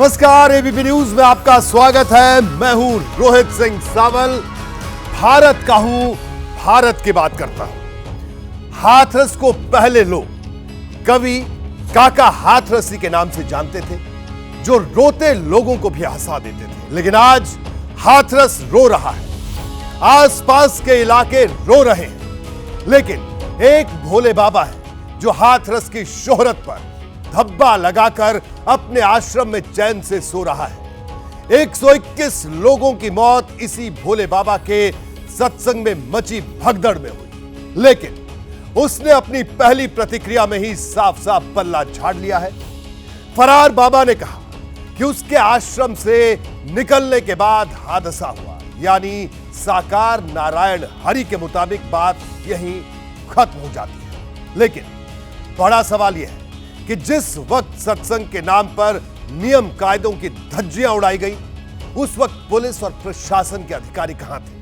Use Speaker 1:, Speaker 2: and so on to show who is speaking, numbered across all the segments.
Speaker 1: नमस्कार, ABP news में आपका स्वागत है। मैं हूं रोहित सिंह सावल। भारत का हूं, भारत की बात करता हूं। हाथरस को पहले लोग कवि काका हाथरसी के नाम से जानते थे, जो रोते लोगों को भी हंसा देते थे। लेकिन आज हाथरस रो रहा है, आसपास के इलाके रो रहे हैं। लेकिन एक भोले बाबा है जो हाथरस की शोहरत पर धब्बा लगाकर अपने आश्रम में चैन से सो रहा है। 121 लोगों की मौत इसी भोले बाबा के सत्संग में मची भगदड़ में हुई। लेकिन उसने अपनी पहली प्रतिक्रिया में ही साफ साफ पल्ला झाड़ लिया है। फरार बाबा ने कहा कि उसके आश्रम से निकलने के बाद हादसा हुआ, यानी साकार नारायण हरि के मुताबिक बात यहीं खत्म हो जाती है। लेकिन बड़ा सवाल यह है कि जिस वक्त सत्संग के नाम पर नियम कायदों की धज्जियां उड़ाई गई, उस वक्त पुलिस और प्रशासन के अधिकारी कहां थे,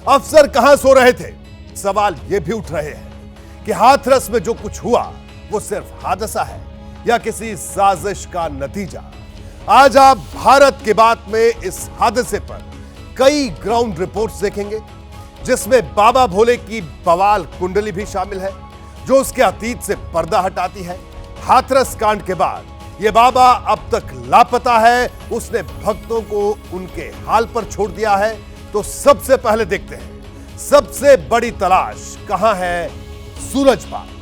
Speaker 1: अफसर कहां सो रहे थे। सवाल यह भी उठ रहे हैं कि हाथरस में जो कुछ हुआ वो सिर्फ हादसा है या किसी साजिश का नतीजा। आज आप भारत की बात में इस हादसे पर कई ग्राउंड रिपोर्ट्स देखेंगे, जिसमें बाबा भोले की बवाल कुंडली भी शामिल है, जो उसके अतीत से पर्दा हटाती है। हाथरस कांड के बाद यह बाबा अब तक लापता है, उसने भक्तों को उनके हाल पर छोड़ दिया है। तो सबसे पहले देखते हैं सबसे बड़ी तलाश कहां है। सूरजपाल।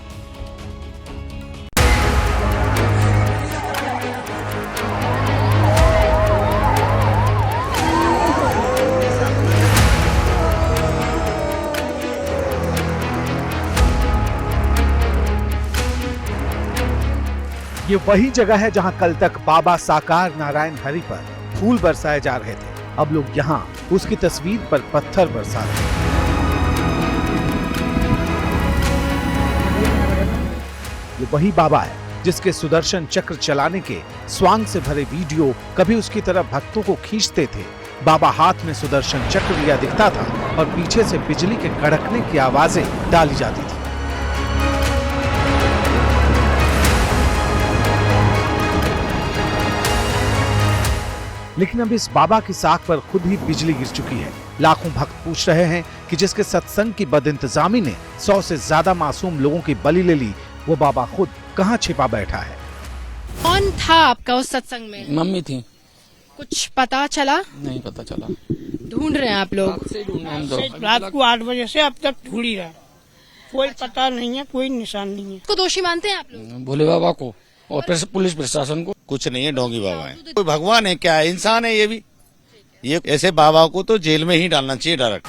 Speaker 2: ये वही जगह है जहां कल तक बाबा साकार नारायण हरि पर फूल बरसाए जा रहे थे। अब लोग यहां उसकी तस्वीर पर पत्थर बरसा रहे हैं। ये वही बाबा है जिसके सुदर्शन चक्र चलाने के स्वांग से भरे वीडियो कभी उसकी तरफ भक्तों को खींचते थे। बाबा हाथ में सुदर्शन चक्र लिया दिखता था और पीछे से बिजली के कड़कने की आवाजें डाली जाती थी। लेकिन अब इस बाबा की साख पर खुद ही बिजली गिर चुकी है। लाखों भक्त पूछ रहे हैं कि जिसके सत्संग की बदइंतजामी ने 100 से ज्यादा मासूम लोगों की बलि ले ली, वो बाबा खुद कहां छिपा बैठा है।
Speaker 3: कौन था आपका उस सत्संग में?
Speaker 4: मम्मी थी।
Speaker 3: कुछ पता चला?
Speaker 4: नहीं पता चला।
Speaker 3: ढूंढ रहे हैं आप लोग?
Speaker 5: रात को 8 बजे से अब तक ढूंढ ही रहा, कोई पता नहीं है, कोई निशान नहीं है।
Speaker 3: को दोषी मानते हैं आप लोग?
Speaker 4: भोले बाबा को और पुलिस प्रशासन को।
Speaker 6: कुछ नहीं है, ढोंगी बाबा है। कोई भगवान है क्या है? इंसान है ये भी। ये ऐसे बाबा को तो जेल में ही डालना चाहिए डायरेक्ट।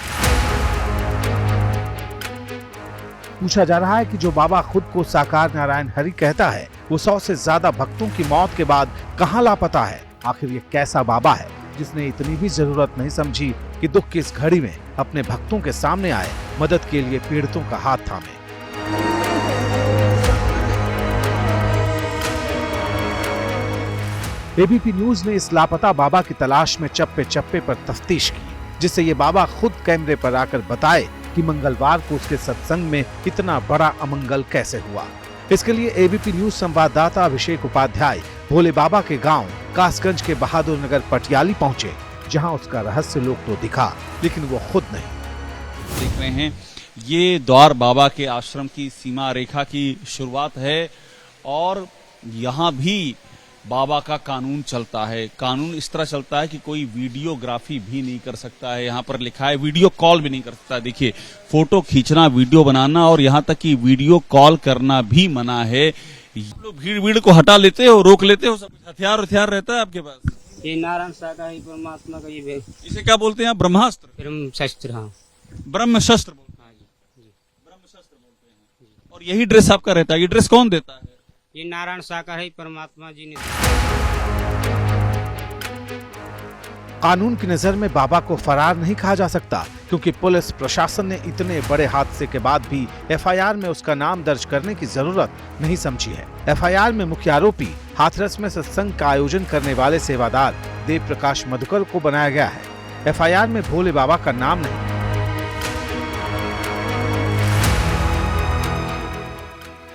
Speaker 2: पूछा जा रहा है कि जो बाबा खुद को साकार नारायण हरि कहता है, वो 100 से ज्यादा भक्तों की मौत के बाद कहां लापता है। आखिर ये कैसा बाबा है जिसने इतनी भी जरूरत नहीं समझी कि दुख की इस घड़ी में अपने भक्तों के सामने आए, मदद के लिए पीड़ितों का हाथ थामे। एबीपी न्यूज ने इस लापता बाबा की तलाश में चप्पे चप्पे पर तफ्तीश की, जिससे ये बाबा खुद कैमरे पर आकर बताए कि मंगलवार को उसके सत्संग में इतना बड़ा अमंगल कैसे हुआ। इसके लिए एबीपी न्यूज संवाददाता अभिषेक उपाध्याय भोले बाबा के गांव कासगंज के बहादुर नगर पटियाली पहुंचे, जहां उसका रहस्य लोग तो दिखा, लेकिन वो खुद नहीं।
Speaker 7: देख रहे हैं, ये द्वार बाबा के आश्रम की सीमा रेखा की शुरुआत है और यहाँ भी बाबा का कानून चलता है। कानून इस तरह चलता है कि कोई वीडियोग्राफी भी नहीं कर सकता है। यहाँ पर लिखा है वीडियो कॉल भी नहीं कर सकता। देखिए, फोटो खींचना, वीडियो बनाना और यहाँ तक कि वीडियो कॉल करना भी मना है। लोग भीड़ को हटा लेते हो, रोक लेते हो, सब हथियार रहता है आपके पास।
Speaker 5: ये नारायण साका ही परमात्मा का ये
Speaker 7: इसे क्या बोलते हैं? ब्रह्मास्त्र,
Speaker 5: ब्रह्मशस्त्र। हाँ,
Speaker 7: ब्रह्मशस्त्र बोलते हैं। ब्रह्मशस्त्र बोलते हैं। और यही ड्रेस आपका रहता है। ये ड्रेस कौन देता है?
Speaker 5: ये नारायण साका ही परमात्मा जी ने।
Speaker 2: कानून की नजर में बाबा को फरार नहीं कहा जा सकता, क्योंकि पुलिस प्रशासन ने इतने बड़े हादसे के बाद भी एफआईआर में उसका नाम दर्ज करने की जरूरत नहीं समझी है। एफआईआर में मुख्य आरोपी हाथरस में सत्संग का आयोजन करने वाले सेवादार देव प्रकाश मधुकर को बनाया गया है। एफआईआर में भोले बाबा का नाम नहीं।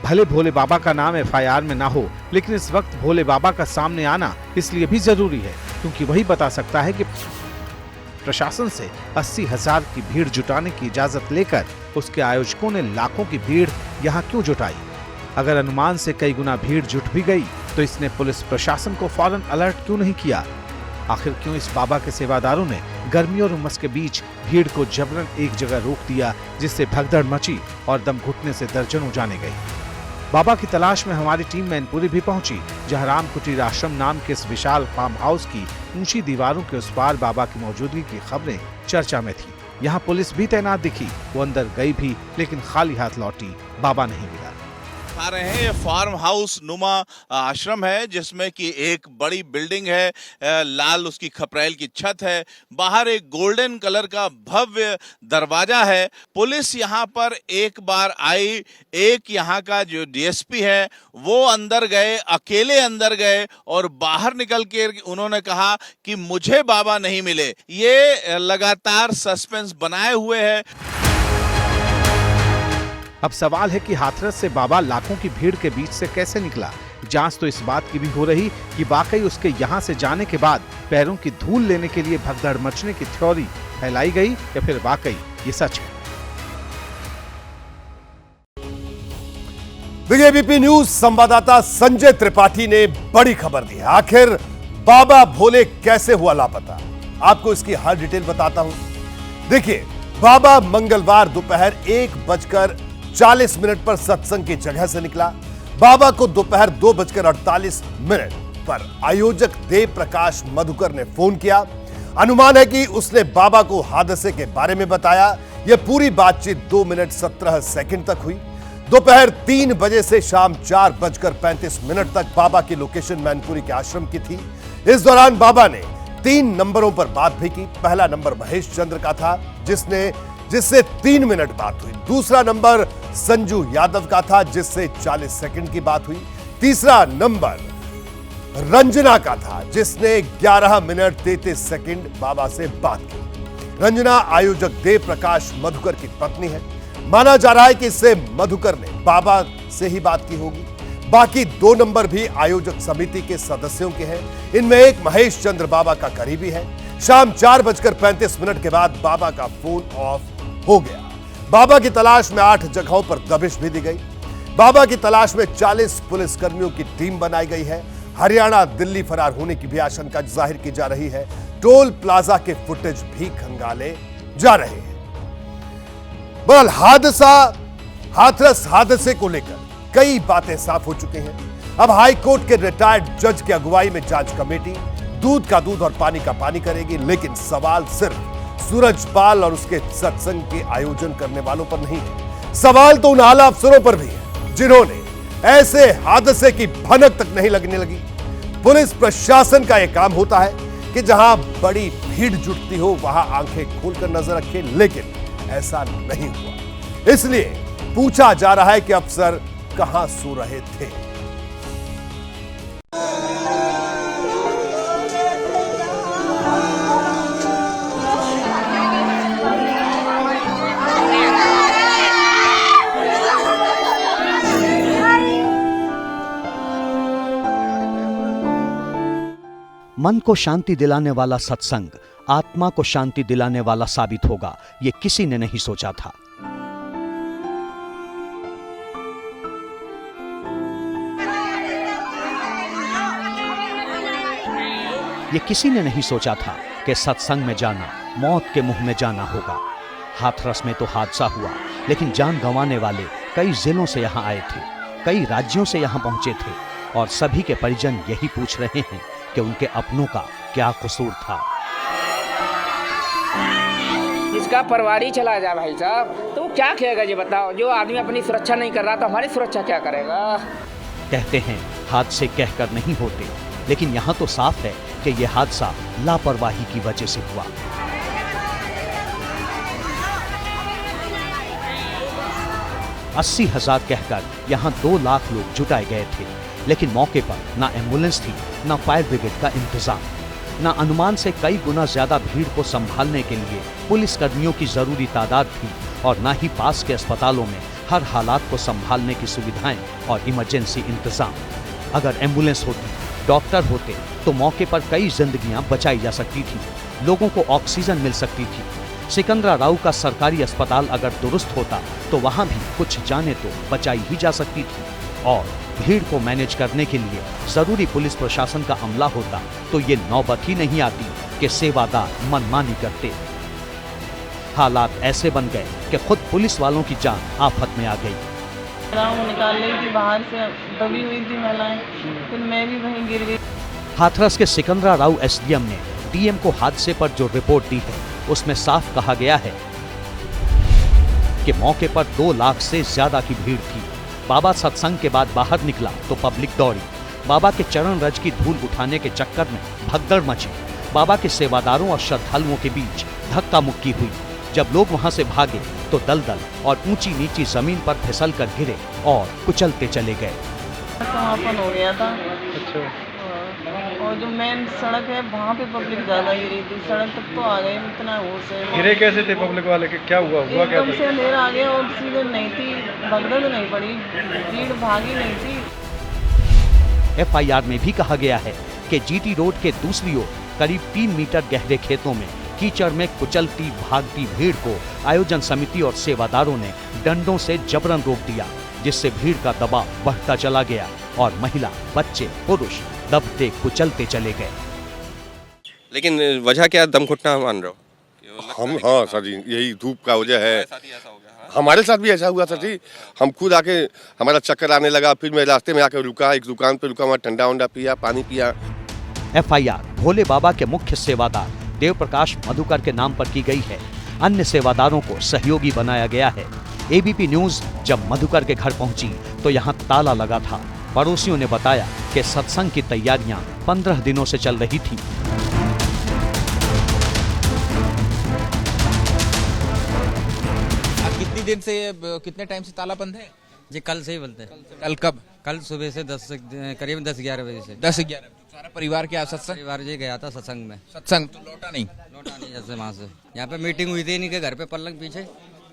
Speaker 2: भले भोले बाबा का नाम FIR में ना हो, लेकिन इस वक्त भोले बाबा का सामने आना इसलिए भी जरूरी है क्योंकि वही बता सकता है कि प्रशासन से 80,000 की भीड़ जुटाने की इजाजत लेकर उसके आयोजकों ने लाखों की भीड़ यहाँ क्यों जुटाई। अगर अनुमान से कई गुना भीड़ जुट भी गई तो इसने पुलिस प्रशासन को फौरन अलर्ट क्यों नहीं किया। आखिर क्यों इस बाबा के सेवादारों ने गर्मी और उमस के बीच भीड़ को जबरन एक जगह रोक दिया, जिससे भगदड़ मची और दम घुटने से दर्जनों जाने गई। बाबा की तलाश में हमारी टीम मैनपुरी भी पहुंची, जहां राम कुटीर आश्रम नाम के इस विशाल फार्म हाउस की ऊंची दीवारों के उस पार बाबा की मौजूदगी की खबरें चर्चा में थी। यहाँ पुलिस भी तैनात दिखी, वो अंदर गई भी लेकिन खाली हाथ लौटी, बाबा नहीं मिला।
Speaker 8: आ रहे हैं, ये फार्म हाउस नुमा आश्रम है जिसमें कि एक बड़ी बिल्डिंग है, लाल उसकी खपरेल की छत है, बाहर एक गोल्डन कलर का भव्य दरवाजा है। पुलिस यहाँ पर एक बार आई, एक यहाँ का जो DSP है वो अंदर गए, अकेले अंदर गए और बाहर निकल के उन्होंने कहा कि मुझे बाबा नहीं मिले। ये लगातार सस्पेंस बनाए हुए है।
Speaker 2: अब सवाल है कि हाथरस से बाबा लाखों की भीड़ के बीच से कैसे निकला। जांच तो इस बात की भी हो रही कि वाकई उसके यहाँ से जाने के बाद पैरों की धूल लेने के लिए भगदड़ मचने की थ्योरी फैलाई गई या फिर वाकई ये सच है।
Speaker 1: देखिए, ABP न्यूज संवाददाता संजय त्रिपाठी ने बड़ी खबर दी है। आखिर बाबा भोले कैसे हुआ लापता, आपको इसकी हर डिटेल बताता हूं। देखिए, बाबा मंगलवार दोपहर 1:40 पर सत्संग की जगह से निकला। बाबा को दोपहर 2:48 पर आयोजक देव प्रकाश मधुकर ने फोन किया। अनुमान है कि उसने बाबा को हादसे के बारे में बताया। यह पूरी बातचीत 2:17 तक हुई। दोपहर 3 बजे से शाम 4:35 तक बाबा की लोकेशन मैनपुरी के आश्रम की थी। इस दौरान बाबा ने 3 नंबरों पर बात भी की। पहला नंबर महेश चंद्र का था जिससे 3 मिनट बात हुई। दूसरा नंबर संजू यादव का था जिससे 40 सेकंड की बात हुई। तीसरा नंबर रंजना का था जिसने 11 मिनट 33 सेकंड बाबा से बात की। रंजना आयोजक देव प्रकाश मधुकर की पत्नी है। माना जा रहा है कि इससे मधुकर ने बाबा से ही बात की होगी। बाकी 2 नंबर भी आयोजक समिति के सदस्यों के हैं। इनमें एक महेश चंद्र बाबा का करीबी है। शाम 4:35 के बाद बाबा का फोन ऑफ हो गया। बाबा की तलाश में 8 जगहों पर दबिश भी दी गई। बाबा की तलाश में 40 पुलिसकर्मियों की टीम बनाई गई है। हरियाणा दिल्ली फरार होने की भी आशंका जाहिर की जा रही है। टोल प्लाजा के फुटेज भी खंगाले जा रहे हैं। बहरहाल हाथरस हादसे को लेकर कई बातें साफ हो चुकी हैं। अब हाई कोर्ट के रिटायर्ड जज की अगुवाई में जांच कमेटी दूध का दूध और पानी का पानी करेगी। लेकिन सवाल सिर्फ सूरजपाल और उसके सत्संग के आयोजन करने वालों पर नहीं है। सवाल तो उन आला अफसरों पर भी है जिन्होंने ऐसे हादसे की भनक तक नहीं लगने लगी। पुलिस प्रशासन का यह काम होता है कि जहां बड़ी भीड़ जुटती हो वहां आंखें खोलकर नजर रखे, लेकिन ऐसा नहीं हुआ। इसलिए पूछा जा रहा है कि अफसर कहां सो रहे थे।
Speaker 9: मन को शांति दिलाने वाला सत्संग आत्मा को शांति दिलाने वाला साबित होगा, ये किसी ने नहीं सोचा था। ये किसी ने नहीं सोचा था कि सत्संग में जाना मौत के मुंह में जाना होगा। हाथरस में तो हादसा हुआ, लेकिन जान गंवाने वाले कई जिलों से यहां आए थे, कई राज्यों से यहां पहुंचे थे और सभी के परिजन यही पूछ रहे हैं कि उनके अपनों का क्या कसूर था।
Speaker 10: इसका परिवार चला जाए भाई साहब, तो वो क्या कहेगा ये बताओ। जो आदमी अपनी सुरक्षा नहीं कर रहा तो हमारी सुरक्षा क्या करेगा।
Speaker 9: कहते हैं हादसे कहकर नहीं होते, लेकिन यहाँ तो साफ है कि यह हादसा लापरवाही की वजह से हुआ। अस्सी 80,000 कहकर यहाँ 2 लाख लोग जुटाए गए थे, लेकिन मौके पर ना एम्बुलेंस थी, ना फायर ब्रिगेड का इंतजाम, ना अनुमान से कई गुना ज्यादा भीड़ को संभालने के लिए पुलिस कर्मियों की जरूरी तादाद थी और ना ही पास के अस्पतालों में हर हालात को संभालने की सुविधाएं और इमरजेंसी इंतजाम। अगर एम्बुलेंस होती, डॉक्टर होते तो मौके पर कई जिंदगियां बचाई जा सकती थी, लोगों को ऑक्सीजन मिल सकती थी। सिकंदराराव का सरकारी अस्पताल अगर दुरुस्त होता तो वहां भी कुछ जाने तो बचाई ही जा सकती थी। और भीड़ को मैनेज करने के लिए जरूरी पुलिस प्रशासन का अमला होता तो ये नौबत ही नहीं आती कि सेवादार मनमानी करते। हालात ऐसे बन गए कि खुद पुलिस वालों की जान आफत में आ गई।
Speaker 11: निकाल रही थी बाहर से, दबी हुई थी महिलाएं, फिर मैं भी वहीं गिर गई।
Speaker 9: हाथरस के सिकंदराराव एसडीएम ने डीएम को हादसे पर जो रिपोर्ट दी है उसमें साफ कहा गया है कि मौके पर 2 लाख से ज्यादा की भीड़ थी। बाबा सत्संग के बाद बाहर निकला तो पब्लिक दौड़ी। बाबा के चरण रज की धूल उठाने के चक्कर में भगदड़ मची। बाबा के सेवादारों और श्रद्धालुओं के बीच धक्का मुक्की हुई। जब लोग वहां से भागे तो दलदल और ऊंची नीची जमीन पर फिसल कर गिरे और कुचलते चले गए।
Speaker 11: समापन हो गया था। अच्छा। और जो मेन सड़क है वहाँ पे पब्लिक ज्यादा गिरी थी, सड़क तक तो आ गए, इतना होश है।
Speaker 12: गिरे कैसे थे पब्लिक वाले के, क्या हुआ क्या
Speaker 11: एकदम से अंधेरा आ गया और सीधे नहीं थी, भगदड़ नहीं पड़ी, भीड़ भागी नहीं थी।
Speaker 9: एफआईआर में भी कहा गया है कि जीटी रोड के दूसरी ओर करीब 3 मीटर गहरे खेतों में कीचड़ में कुचलती भागती भीड़ को आयोजन समिति और सेवादारों ने डंडों से जबरन रोक दिया, जिससे भीड़ का दबाव बढ़ता चला गया और महिला, बच्चे, पुरुष दबते कुचलते चले गए।
Speaker 13: लेकिन वजह क्या, दम घुटना मान रहे हो?
Speaker 14: हम हाँ सर जी, यही धूप का वजह है। हमारे साथ भी ऐसा हुआ सर जी। हम खुद आके, हमारा चक्कर आने लगा, फिर मैं रास्ते में आके रुका, एक दुकान पे रुका, वहाँ ठंडा उंडा पिया, पानी पिया।
Speaker 9: एफआईआर भोले बाबा के मुख्य सेवादार देव प्रकाश मधुकर के नाम पर की गई है। अन्य सेवादारों को सहयोगी बनाया गया है। एबीपी न्यूज जब मधुकर के घर पहुंची तो यहाँ ताला लगा था। पड़ोसियों ने बताया कि सत्संग की तैयारियां 15 दिनों से चल रही थी।
Speaker 15: कितनी दिन से, कितने टाइम से ताला बंद है?
Speaker 16: जी कल से ही बंद है।
Speaker 15: कल कब?
Speaker 16: कल सुबह से करीब 10-11 बजे से।
Speaker 15: 10-11 सारा परिवार क्या सत्संग?
Speaker 16: परिवार जी गया था सत्संग में।
Speaker 15: सत्संग तो लौटा नहीं
Speaker 16: जैसे वहाँ से। यहाँ पे मीटिंग हुई थी इन्हीं के घर पे पलंग पीछे।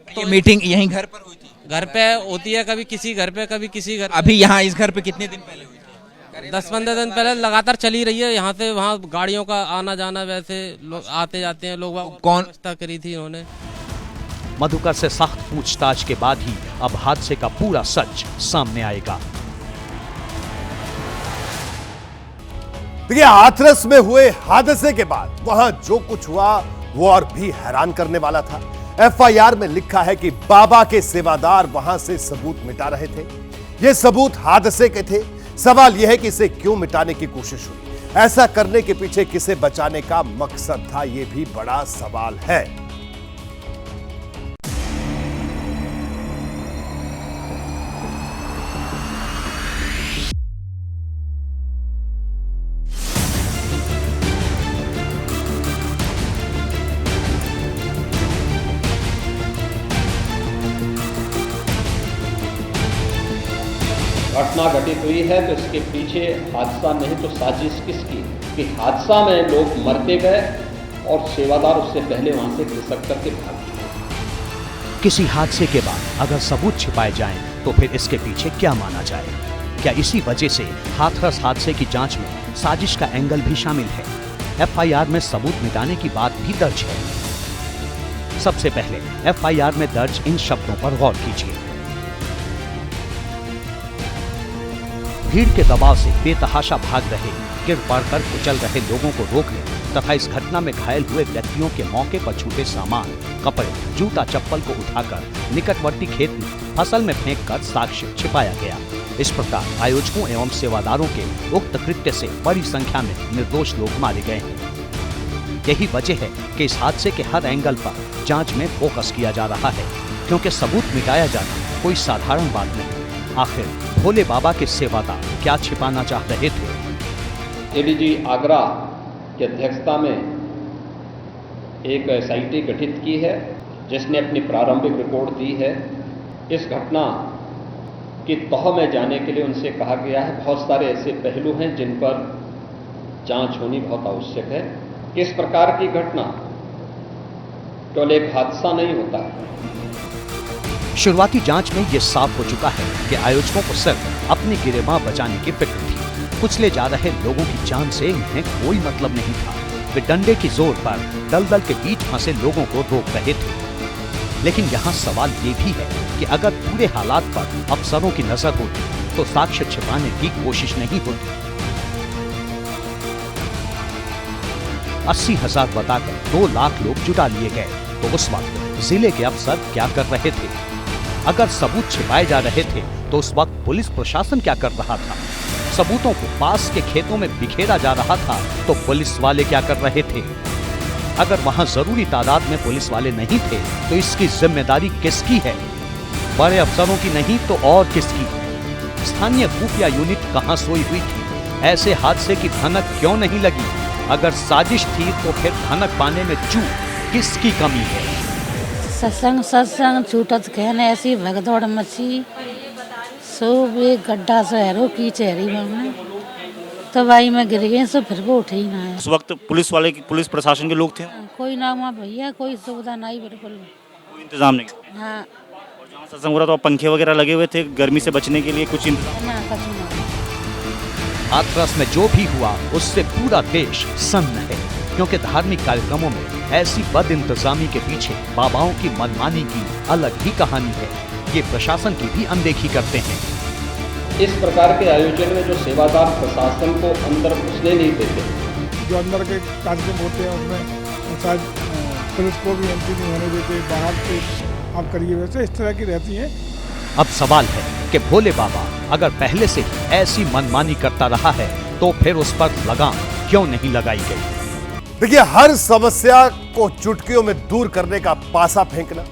Speaker 15: तो मीटिंग यहीं घर पर हुई थी?
Speaker 16: घर पे होती है, कभी किसी घर पे कभी किसी घर।
Speaker 15: अभी यहाँ इस घर पे कितने दिन पहले हुई थी?
Speaker 16: 10-15 दिन पहले लगातार चली रही है। यहाँ से वहाँ गाड़ियों का आना जाना, वैसे लोग आते जाते हैं। लोग
Speaker 15: कौन
Speaker 16: व्यवस्था करी थी इन्होंने?
Speaker 9: मधुकर से सख्त पूछताछ के बाद ही अब हादसे का पूरा सच सामने आएगा।
Speaker 1: देखिए, हाथरस में हुए हादसे के बाद वहां जो कुछ हुआ वो और भी हैरान करने वाला था। एफआईआर में लिखा है कि बाबा के सेवादार वहां से सबूत मिटा रहे थे। ये सबूत हादसे के थे। सवाल यह है कि इसे क्यों मिटाने की कोशिश हुई? ऐसा करने के पीछे किसे बचाने का मकसद था? यह भी बड़ा सवाल है।
Speaker 17: घटना घटित हुई है तो इसके पीछे हादसा नहीं तो साजिश किसकी, कि हादसा में लोग मरते गए और सेवादार उससे पहले वहां से खिसक करके भाग गए।
Speaker 9: किसी हादसे के बाद अगर सबूत छिपाए जाएं तो फिर इसके पीछे क्या माना जाए? क्या इसी वजह से हाथरस हादसे की जांच में साजिश का एंगल भी शामिल है? एफआईआर में सबूत मिटाने की बात भी दर्ज है। सबसे पहले एफआईआर में दर्ज इन शब्दों पर गौर कीजिए। भीड़ के दबाव से बेतहाशा भाग रहे, गिर पड़कर कुचल रहे लोगों को रोकने तथा इस घटना में घायल हुए व्यक्तियों के मौके पर छूटे सामान, कपड़े, जूता चप्पल को उठाकर निकटवर्ती खेत में फसल में फेंककर साक्ष्य छिपाया गया। इस प्रकार आयोजकों एवं सेवादारों के उक्त कृत्य से बड़ी संख्या में निर्दोष लोग मारे गए हैं। यही वजह है कि इस हादसे के हर एंगल पर जांच में फोकस किया जा रहा है, क्योंकि सबूत मिटाया जाना कोई साधारण बात नहीं। आखिर भोले बाबा के सेवादार क्या छिपाना चाह रहे थे?
Speaker 17: एडीजी आगरा की अध्यक्षता में एक एसआईटी गठित की है, जिसने अपनी प्रारंभिक रिपोर्ट दी है। इस घटना की तह में जाने के लिए उनसे कहा गया है। बहुत सारे ऐसे पहलू हैं जिन पर जांच होनी बहुत आवश्यक है। इस प्रकार की घटना केवल एक हादसा नहीं होता है।
Speaker 9: शुरुआती जांच में ये साफ हो चुका है कि आयोजकों को सिर्फ अपनी गिरेबां बचाने की फिक्र थी। कुचले जा रहे लोगों की जान से इन्हें कोई मतलब नहीं था। वे डंडे की जोर पर दलदल के बीच फंसे लोगों को रोक रहे थे। लेकिन यहाँ सवाल ये भी है कि अगर पूरे हालात पर अफसरों की नजर होती तो साक्ष्य छिपाने की कोशिश नहीं होती। 80,000 बताकर 2 लाख लोग जुटा लिए गए तो उस वक्त जिले के अफसर क्या कर रहे थे? अगर सबूत छिपाए जा रहे थे तो उस वक्त पुलिस प्रशासन क्या कर रहा था? सबूतों को पास के खेतों में बिखेरा जा रहा था तो पुलिस वाले क्या कर रहे थे? अगर वहां जरूरी तादाद में पुलिस वाले नहीं थे तो इसकी जिम्मेदारी किसकी है? बड़े अफसरों की नहीं तो और किसकी? स्थानीय खुफिया यूनिट कहां सोई हुई थी? ऐसे हादसे की भनक क्यों नहीं लगी? अगर साजिश थी तो फिर भनक पाने में चूक किसकी कमी है?
Speaker 18: सत्संग छूटत कहने ऐसी भगदौड़ मची, सो एक गड्ढा से हैरो की चेहरी में तो भाई मैं गिर गई, सो फिर वो उठे ही ना है।
Speaker 19: उस वक्त पुलिस प्रशासन के लोग थे?
Speaker 18: कोई ना वहाँ भैया, कोई सुविधा नहीं, बिल्कुल
Speaker 19: कोई इंतजाम नहीं।
Speaker 18: हाँ,
Speaker 19: और जहाँ सत्संग हो रहा था पंखे वगैरह लगे हुए थे गर्मी से बचने के लिए, कुछ इंतजाम
Speaker 18: ना कुछ नहीं।
Speaker 9: हाथरस में जो भी हुआ उससे पूरा देश सन्न है, क्योंकि धार्मिक कार्यक्रमों में ऐसी बद इंतजामी के पीछे बाबाओं की मनमानी की अलग ही कहानी है। ये प्रशासन की भी अनदेखी करते हैं।
Speaker 17: इस प्रकार के आयोजन में जो सेवादार प्रशासन को अंदर घुसने नहीं देते,
Speaker 12: जो अंदर के कार्यक्रम होते हैं उसमें शायद पुलिस को भी एंट्री नहीं होने देते, बाहर से आप करिए, वैसे इस तरह की रहती हैं।
Speaker 9: अब सवाल है कि भोले बाबा अगर पहले से ही ऐसी मनमानी करता रहा है तो फिर उस पर लगाम क्यों नहीं लगाई गई?
Speaker 1: देखिए, हर समस्या को चुटकियों में दूर करने का पासा फेंकना,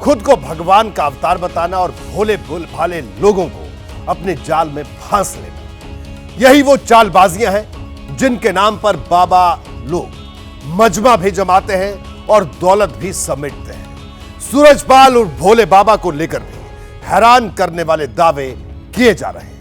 Speaker 1: खुद को भगवान का अवतार बताना और भोले भाले लोगों को अपने जाल में फांस लेना, यही वो चालबाजियां हैं जिनके नाम पर बाबा लोग मजमा भी जमाते हैं और दौलत भी समेटते हैं। सूरजपाल और भोले बाबा को लेकर भी हैरान करने वाले दावे किए जा रहे हैं।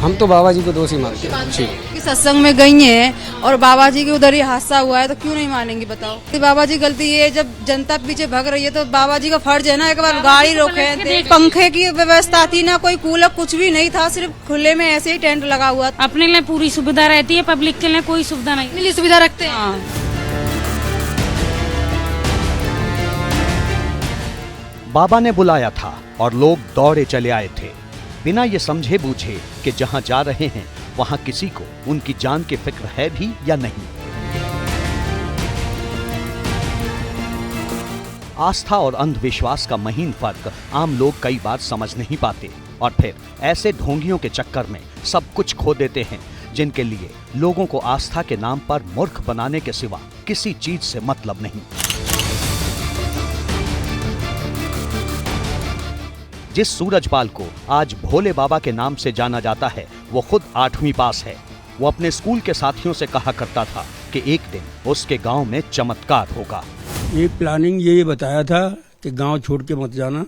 Speaker 20: हम तो बाबा जी को दोषी मानते हैं।
Speaker 21: कि सत्संग में गई हैं और बाबा जी के उधर ही हादसा हुआ है तो क्यों नहीं मानेंगे बताओ? बाबा जी गलती है, जब जनता पीछे भाग रही है तो बाबा जी का फर्ज है ना एक बार गाड़ी रोके। पंखे की व्यवस्था थी ना, कोई कूलर कुछ भी नहीं था, सिर्फ खुले में ऐसे ही टेंट लगा हुआ।
Speaker 3: अपने लिए पूरी सुविधा रहती है, पब्लिक के लिए कोई सुविधा नहीं।
Speaker 21: अपने लिए सुविधा रखते हैं।
Speaker 9: बाबा ने बुलाया था और लोग दौड़े चले आए थे, बिना ये समझे बूझे कि जहां जा रहे हैं वहां किसी को उनकी जान की फिक्र है भी या नहीं। आस्था और अंधविश्वास का महीन फर्क आम लोग कई बार समझ नहीं पाते और फिर ऐसे ढोंगियों के चक्कर में सब कुछ खो देते हैं जिनके लिए लोगों को आस्था के नाम पर मूर्ख बनाने के सिवा किसी चीज से मतलब नहीं। जिस सूरजपाल को आज भोले बाबा के नाम से जाना जाता है वो खुद 8वीं पास है। वो अपने स्कूल के साथियों से कहा करता था कि एक दिन उसके गांव में चमत्कार होगा।
Speaker 20: ये प्लानिंग ये बताया था कि गांव छोड़ के मत जाना,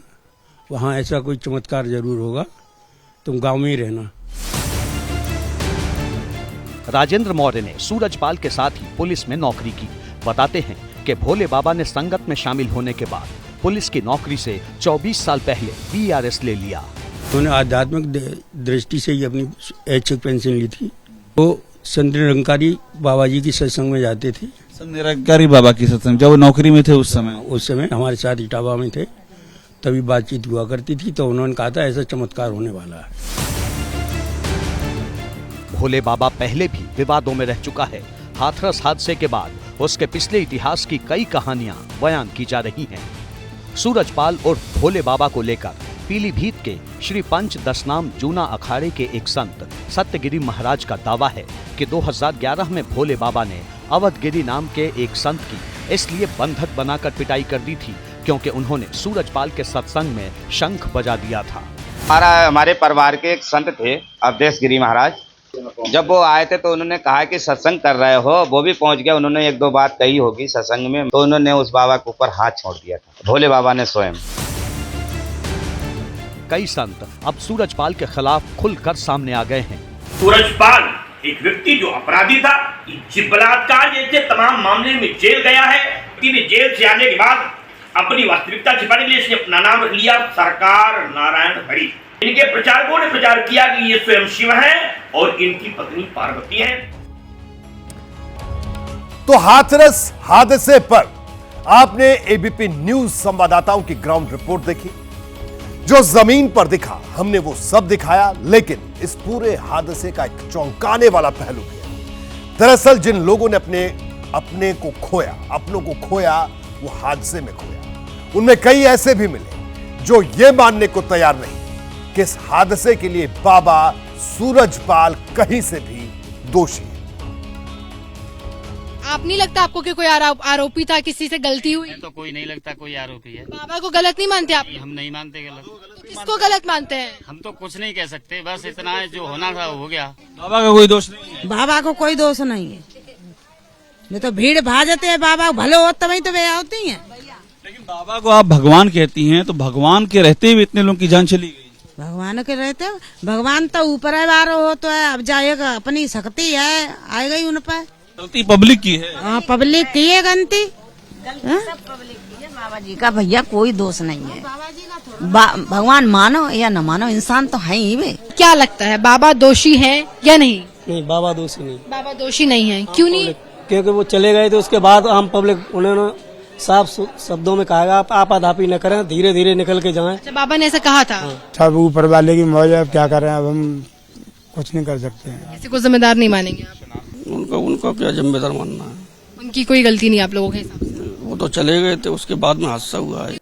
Speaker 20: वहाँ ऐसा कोई चमत्कार जरूर होगा, तुम गांव में ही रहना।
Speaker 9: राजेंद्र मौर्य ने सूरजपाल के साथ ही पुलिस में नौकरी की। बताते हैं कि भोले बाबा ने संगत में शामिल होने के बाद पुलिस की नौकरी से 24 साल पहले VRS ले लिया।
Speaker 20: उन्होंने आध्यात्मिक दृष्टि से ही अपनी ऐच्छिक पेंशन ली थी। वो संत निरंकारी बाबा जी की सत्संग में जाते थे।
Speaker 7: संत निरंकारी बाबा की सत्संग जब वो नौकरी में थे उस समय
Speaker 20: हमारे साथ इटावा में थे, तभी बातचीत हुआ करती थी। तो उन्होंने कहा था ऐसा चमत्कार होने वाला है।
Speaker 9: भोले बाबा पहले भी विवादों में रह चुका है। हाथरस हादसे के बाद उसके पिछले इतिहास की कई कहानियां बयान की जा रही हैं। सूरजपाल और भोले बाबा को लेकर पीलीभीत के श्री पंच दशनाम जूना अखाड़े के एक संत सत्यगिरी महाराज का दावा है कि 2011 में भोले बाबा ने अवधगिरी नाम के एक संत की इसलिए बंधक बनाकर पिटाई कर दी थी क्योंकि उन्होंने सूरजपाल के सत्संग में शंख बजा दिया था।
Speaker 22: हमारे परिवार के एक संत थे अवधेशगिरी महाराज, जब वो आए थे तो उन्होंने कहा कि सत्संग कर रहे हो, वो भी पहुंच गया। उन्होंने एक दो बात कही होगी सत्संग में, तो उन्होंने उस बाबा के ऊपर हाथ छोड़ दिया था, भोले बाबा ने स्वयं।
Speaker 9: कई संत अब सूरजपाल के खिलाफ खुलकर सामने आ गए हैं।
Speaker 23: सूरजपाल
Speaker 4: एक व्यक्ति जो अपराधी था, बलात्कार जैसे तमाम मामले में जेल गया है, लेकिन जेल से आने के बाद अपनी वास्तविकता छिपाने के लिए इसने अपना नाम रख लिया सरकार नारायण हरि। इनके प्रचारकों ने प्रचार किया कि ये स्वयं शिव हैं और इनकी पत्नी पार्वती है।
Speaker 1: तो हाथरस हादसे पर आपने एबीपी न्यूज संवाददाताओं की ग्राउंड रिपोर्ट देखी। जो जमीन पर दिखा हमने वो सब दिखाया, लेकिन इस पूरे हादसे का एक चौंकाने वाला पहलू है। दरअसल जिन लोगों ने अपने को खोया, अपनों को खोया, वो हादसे में खोया। उनमें कई ऐसे भी मिले जो ये मानने को तैयार नहीं कि इस हादसे के लिए बाबा सूरजपाल कहीं से भी दोषी है।
Speaker 6: आप नहीं लगता आपको कि कोई आरोपी था, किसी से गलती हुई?
Speaker 23: तो कोई नहीं लगता कोई आरोपी है।
Speaker 6: बाबा को गलत नहीं मानते आप?
Speaker 23: हम नहीं मानते गलत।
Speaker 6: किसको गलत मानते हैं?
Speaker 23: हम तो कुछ नहीं कह सकते, बस इतना है जो होना था हो गया।
Speaker 7: बाबा का कोई दोष नहीं है।
Speaker 24: बाबा को कोई दोष नहीं है, नहीं तो भीड़ भाजते है, बाबा भले हो तभी तो वे होती है।
Speaker 7: लेकिन बाबा को आप भगवान कहती हैं, तो भगवान के रहते हुए इतने लोगों की जान चली गई।
Speaker 24: भगवान के रहते, भगवान तो ऊपर है बारो हो तो है, अब जाएगा अपनी शक्ति है, आ गई उन पर।
Speaker 7: गलती पब्लिक की है।
Speaker 24: हाँ पब्लिक की है गलती,
Speaker 25: बाबा जी का भैया कोई दोष नहीं है। भगवान मानो या न मानो, इंसान तो है ही वे।
Speaker 6: क्या लगता है बाबा दोषी हैं या नहीं?
Speaker 26: नहीं, बाबा दोषी नहीं।
Speaker 6: बाबा दोषी नहीं है, क्यों नहीं?
Speaker 26: क्योंकि वो चले गए थे, उसके बाद हम पब्लिक उन्होंने साफ शब्दों में कहा आप आपाधापी न करें, धीरे धीरे निकल के जाएं।
Speaker 6: अच्छा, बाबा ने ऐसा कहा था।
Speaker 12: सब ऊपर वाले की मौज है, अब क्या करें, अब हम कुछ नहीं कर सकते हैं।
Speaker 6: किसी को जिम्मेदार नहीं मानेंगे आप?
Speaker 26: उनका क्या जिम्मेदार मानना है?
Speaker 6: उनकी कोई गलती नहीं आप लोगों के हिसाब से?
Speaker 26: वो तो चले गए थे, उसके बाद में हादसा हुआ है।